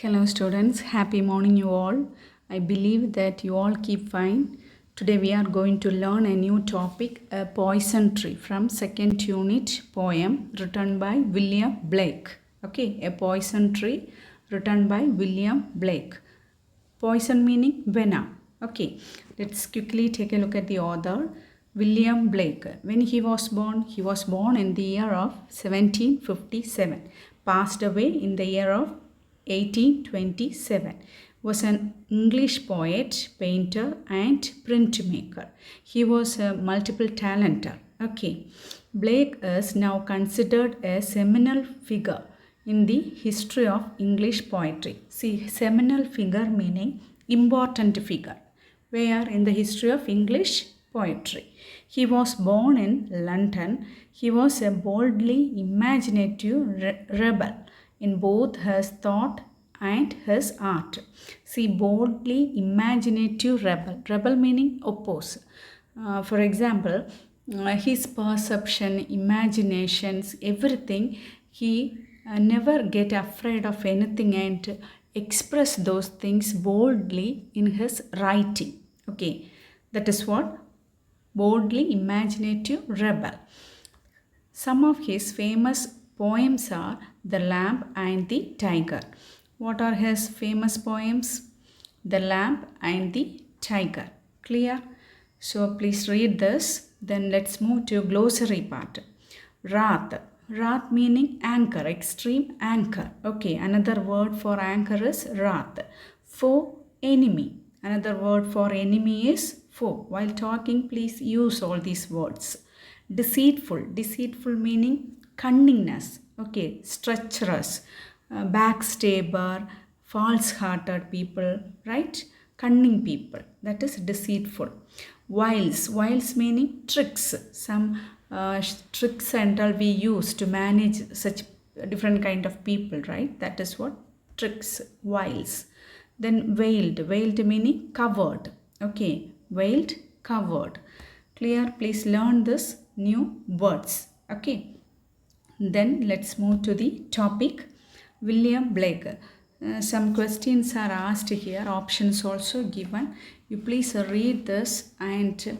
Hello, students. Happy morning, you all. I believe that you all keep fine. Today, we are going to learn a new topic, a poison tree, from second unit poem written by William Blake. Okay, a poison tree written by William Blake. Poison meaning venom. Okay, let's quickly take a look at the author. William Blake. When he was born in the year of 1757. Passed away in the year of 1827. Was an English poet, painter, and printmaker. He was a multiple talenter. Okay, Blake is now considered a seminal figure in the history of English poetry. See, seminal figure meaning important figure. Where in the history of English poetry. He was born in London. He was a boldly imaginative rebel in both his thought and his art. See, boldly imaginative rebel. Rebel meaning oppose. For example, his perception, imaginations, everything, he never get afraid of anything and express those things boldly in his writing. Okay, that is what boldly imaginative rebel. Some of his famous poems are The Lamb and the Tiger. What are his famous poems? The Lamb and the Tiger. Clear? So please read this. Then let's move to glossary part. Wrath. Wrath meaning anchor, extreme anchor. Okay, another word for anchor is wrath. Foe, enemy. Another word for enemy is foe. While talking, please use all these words. Deceitful. Deceitful meaning cunningness. Okay, treacherous, backstabber, false-hearted people, right? Cunning people. That is deceitful. Wiles. Wiles meaning tricks. Some tricks and all we use to manage such different kind of people, right? That is what tricks, wiles. Then veiled. Veiled meaning covered. Okay, veiled, covered. Clear? Please learn this new words. Okay. Then let's move to the topic. William Blake. Some questions are asked here, options also given. You please read this and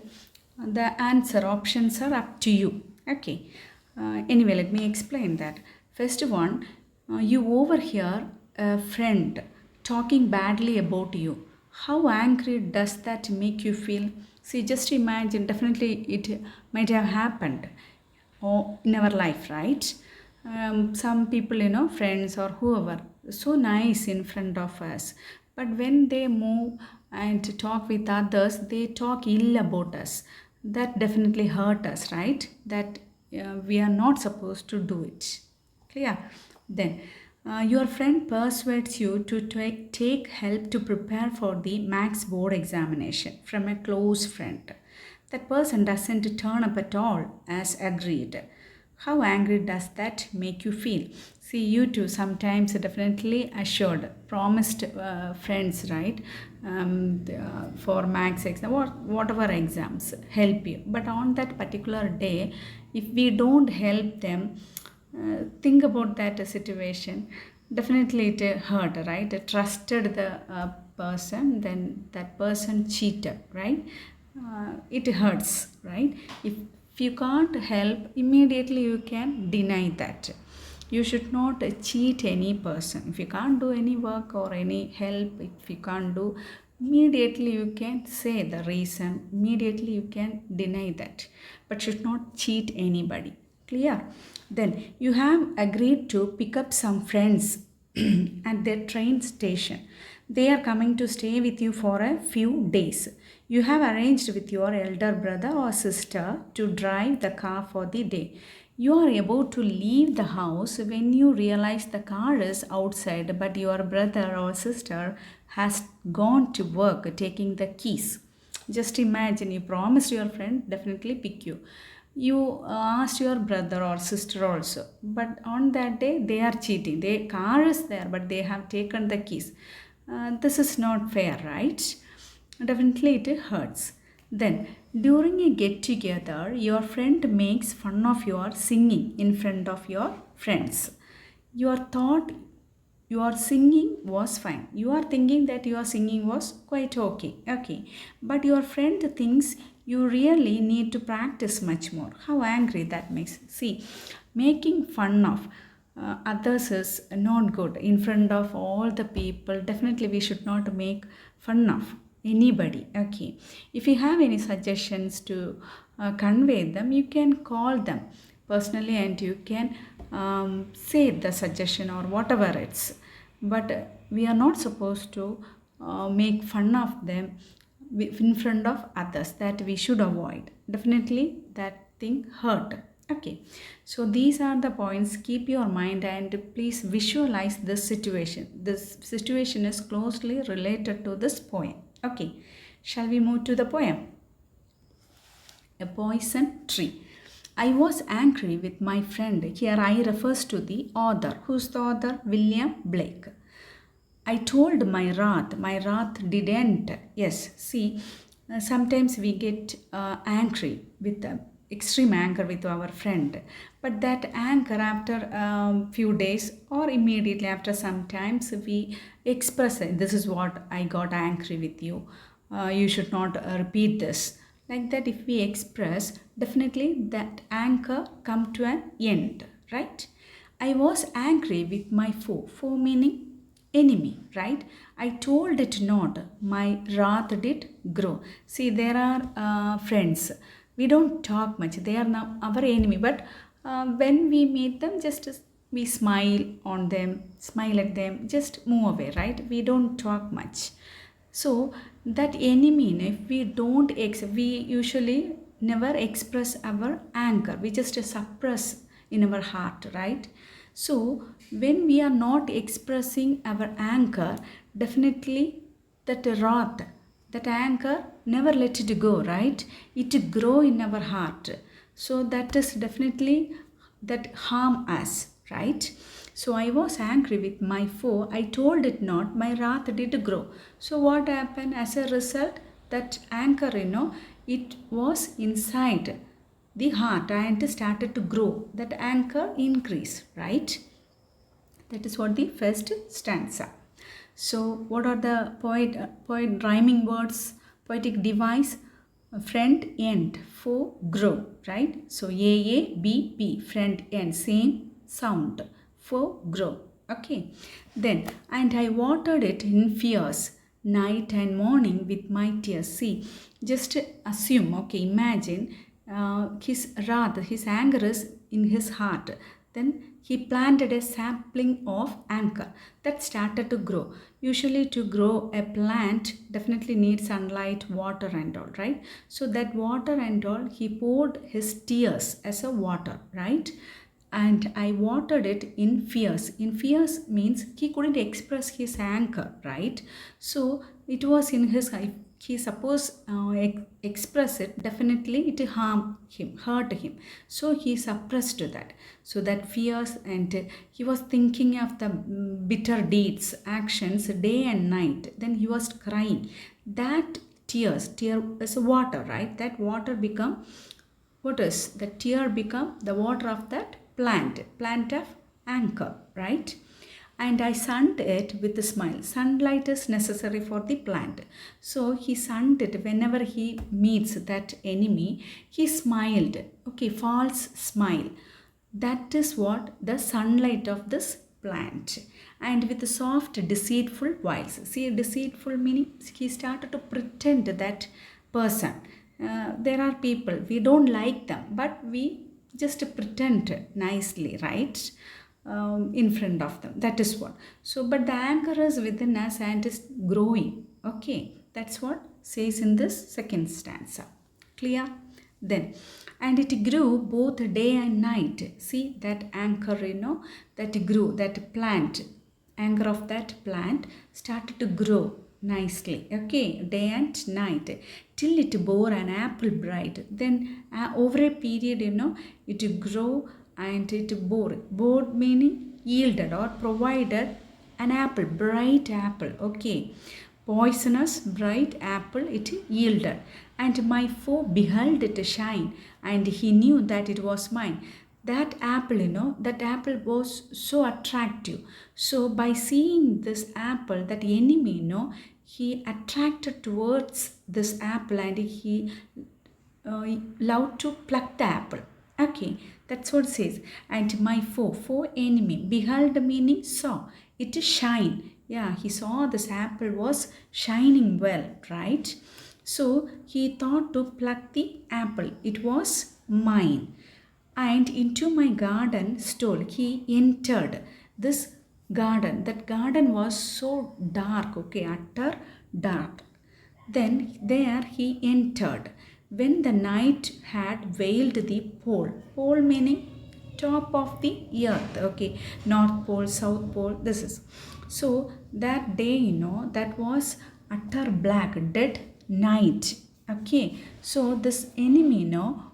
the answer options are up to you. Okay. Anyway, let me explain that. First one, you overhear a friend talking badly about you. How angry does that make you feel? See, just imagine, definitely it might have happened in our life, right? Some people, friends or whoever, so nice in front of us. But when they move and talk with others, they talk ill about us. That definitely hurt us, right? That we are not supposed to do it. Clear? Then your friend persuades you to take help to prepare for the max board examination from a close friend. That person doesn't turn up at all as agreed. How angry does that make you feel? See, you too sometimes definitely assured, promised friends, right? For max exam or whatever exams help you. But on that particular day, if we don't help them, think about that situation. Definitely it hurt, right? Trusted the person, then that person cheated, right? It hurts, right? If you can't help, immediately you can deny that. You should not cheat any person. If you can't do any work or any help, if you can't do, immediately you can say the reason, immediately you can deny that, but should not cheat anybody. Clear? Then you have agreed to pick up some friends at their train station. They are coming to stay with you for a few days. You have arranged with your elder brother or sister to drive the car for the day. You are about to leave the house when you realize the car is outside, but your brother or sister has gone to work taking the keys. Just imagine, you promised your friend definitely pick you. You asked your brother or sister also, but on that day they are cheating. Their car is there, but they have taken the keys. This is not fair, right? Definitely it hurts. Then, during a get together, your friend makes fun of your singing in front of your friends. Your thought your singing was fine. You are thinking that your singing was quite okay. Okay. But your friend thinks you really need to practice much more. How angry that makes. See, making fun of others is not good in front of all the people. Definitely, we should not make fun of anybody. Okay. If you have any suggestions to convey them, you can call them personally and you can say the suggestion or whatever it's. But we are not supposed to make fun of them in front of others. That we should avoid. Definitely that thing hurt. Okay, so these are the points. Keep your mind and please visualize this situation. This situation is closely related to this poem. Okay, shall we move to the poem? A poison tree. I was angry with my friend. Here I refers to the author. Who's the author? William Blake. I told my wrath. My wrath didn't. Yes, see, sometimes we get angry with extreme anger with our friend, but that anger after few days or immediately after some times we express it. This is what I got angry with you. You should not repeat this. Like that, if we express, definitely that anger come to an end, right? I was angry with my foe. Foe meaning enemy, right? I told it not. My wrath did grow. See, there are friends. We don't talk much. They are now our enemy. But when we meet them, just we smile on them, smile at them, just move away, right? We don't talk much. So that enemy, if we don't, we usually never express our anger. We just suppress in our heart, right? So when we are not expressing our anger, definitely that wrath, that anger, never let it go, right? It grow in our heart. So that is definitely that harm us, right? So I was angry with my foe. I told it not. My wrath did grow. So what happened as a result? That anger, it was inside the heart and started to grow. That anger increased, right? That is what the first stanza. So what are the poet rhyming words, poetic device? Friend end, foe grow, right? So A B B, friend end, same sound, foe grow. Okay. Then, and I watered it in fears, night and morning with my tears. See, just assume, okay, imagine his wrath, his anger is in his heart. Then he planted a sapling of anger that started to grow. Usually to grow a plant definitely needs sunlight, water and all, right? So that water and all, he poured his tears as a water, right? And I watered it in fears. In fears means he couldn't express his anger, right? So it was in his, he suppose express it, definitely it harm him, hurt him. So he suppressed that. So that fears, and he was thinking of the bitter deeds, actions day and night. Then he was crying. That tear is water, right? That water become, what is the tear become the water of that plant of anger, right? And I sunned it with a smile. Sunlight is necessary for the plant. So he sunned it whenever he meets that enemy. He smiled. Okay, false smile. That is what the sunlight of this plant. And with soft, deceitful voice. See, deceitful meaning he started to pretend that person. There are people, we don't like them, but we just pretend nicely, right? In front of them. That is what. So, but the anger is within us and is growing. Okay, that's what says in this second stanza. Clear? Then, and it grew both day and night. See that anger, that grew, that plant, anger of that plant started to grow nicely. Okay, day and night till it bore an apple bright. Then over a period, it grew and it bore meaning yielded or provided an apple, bright apple. Okay, poisonous bright apple it yielded, and my foe beheld it shine, and he knew that it was mine. that apple, that apple was so attractive. So by seeing this apple, that enemy, he attracted towards this apple, and he loved to pluck the apple. Okay, that's what it says. And my foe enemy, beheld meaning saw, it is shine. Yeah, he saw this apple was shining well, right? So he thought to pluck the apple. It was mine. And into my garden stole. He entered this garden. That garden was so dark, okay, utter dark. Then there he entered. When the night had veiled the pole meaning top of the earth, okay, North Pole, South Pole, this is. So that day, that was utter black, dead night, okay. So this enemy,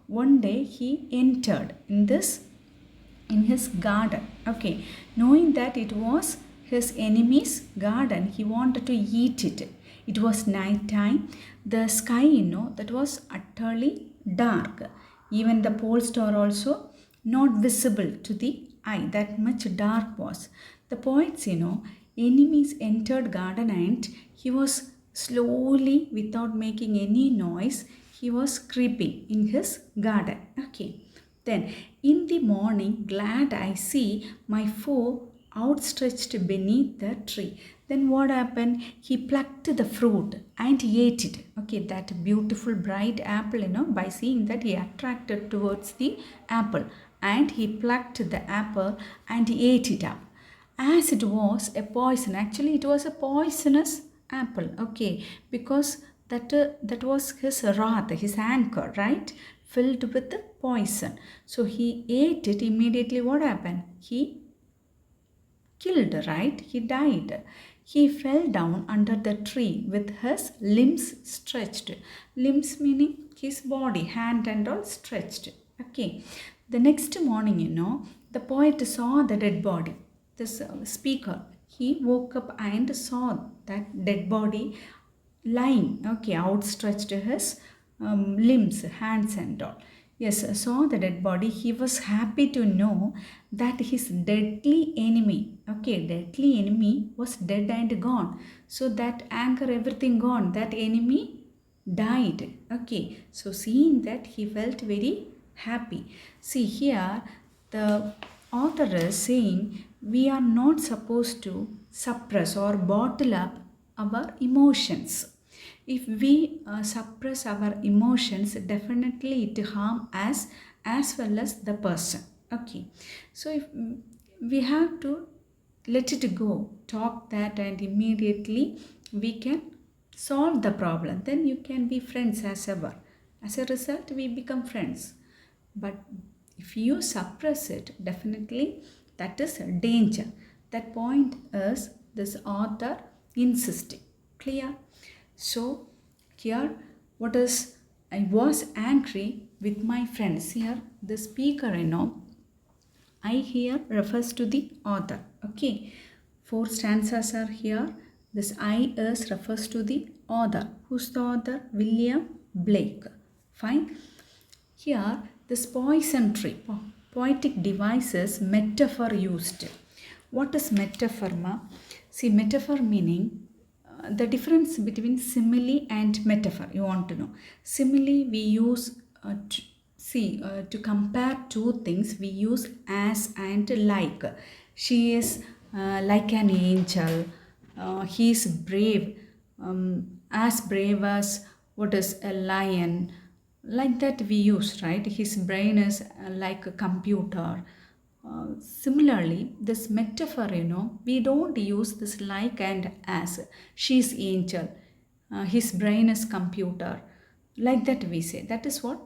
one day he entered in his garden, okay, knowing that it was his enemy's garden, he wanted to eat it. It was night time. The sky, that was utterly dark. Even the pole star also not visible to the eye. That much dark was. The poets, enemies entered garden, and he was slowly, without making any noise, he was creeping in his garden. Okay. Then in the morning, glad I see my foe outstretched beneath the tree. Then what happened? He plucked the fruit and ate it. Okay, that beautiful bright apple, by seeing that, he attracted towards the apple, and he plucked the apple and ate it up. As it was a poison, actually it was a poisonous apple, okay, because that was his wrath, his anger, right, filled with poison. So he ate it. Immediately what happened? He killed, right? He died. He fell down under the tree with his limbs stretched. Limbs meaning his body, hand and all stretched. Okay. The next morning, the poet saw the dead body. This speaker, he woke up and saw that dead body lying, okay, outstretched his limbs, hands and all. Yes, saw the dead body. He was happy to know that his deadly enemy, okay, deadly enemy was dead and gone. So that anger, everything gone. That enemy died. Okay, so seeing that, he felt very happy. See here, the author is saying we are not supposed to suppress or bottle up our emotions. If we suppress our emotions, definitely it harm us as well as the person. Okay, so if we have to let it go, talk that, and immediately we can solve the problem. Then you can be friends as ever. As a result, we become friends. But if you suppress it, definitely that is a danger. That point is this author insisting. Clear? So here, what is, I was angry with my friends. Here the speaker, I here refers to the author. Okay, 4 stanzas are here. This I is refers to the author. Who's the author? William Blake. Fine. Here this poison tree, poetic devices, metaphor used. What is metaphor, ma? See, metaphor meaning the difference between simile and metaphor, you want to know. Simile we use to compare two things, we use as and like. She is like an angel, he is brave, as brave as what is a lion, like that we use, right? His brain is like a computer. Similarly, this metaphor, we don't use this like and as. She's angel, his brain is computer, like that we say. That is what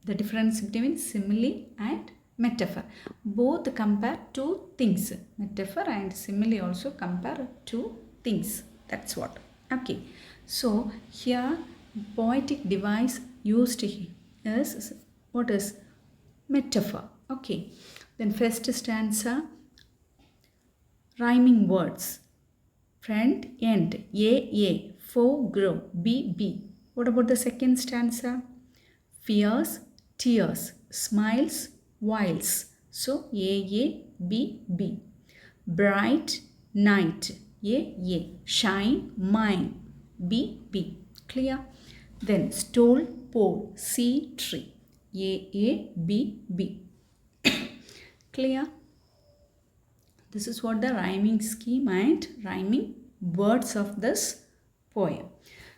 the difference between simile and metaphor. Both compare two things. Metaphor and simile also compare two things. That's what. Okay. So here poetic device used is what is metaphor. Okay. Then first stanza, rhyming words. Friend, end, A, foe, grow, B. What about the second stanza? Fears, tears, smiles, whiles. So A, B, B. Bright night. A. Shine, mine. B, B. Clear? Then stool, pole. C, tree. A, B, B. Clear? This is what the rhyming scheme and rhyming words of this poem.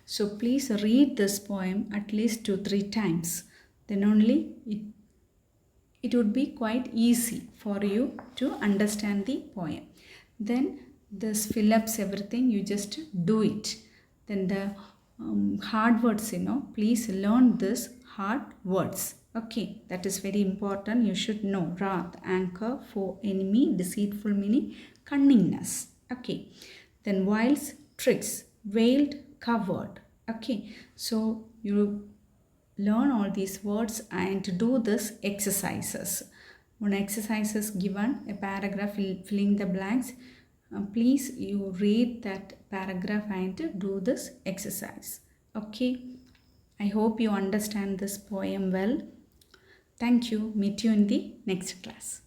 So please read this poem at least 2-3 times. Then only it would be quite easy for you to understand the poem. Then this fill ups everything, you just do it. Then the hard words, please learn this hard words. Okay, that is very important. You should know wrath, anger, foe, enemy, deceitful meaning, cunningness. Okay, then whiles, tricks, veiled, covered. Okay, so you learn all these words and do this exercises. One exercise is given, a paragraph filling the blanks. Please you read that paragraph and do this exercise. Okay, I hope you understand this poem well. Thank you. Meet you in the next class.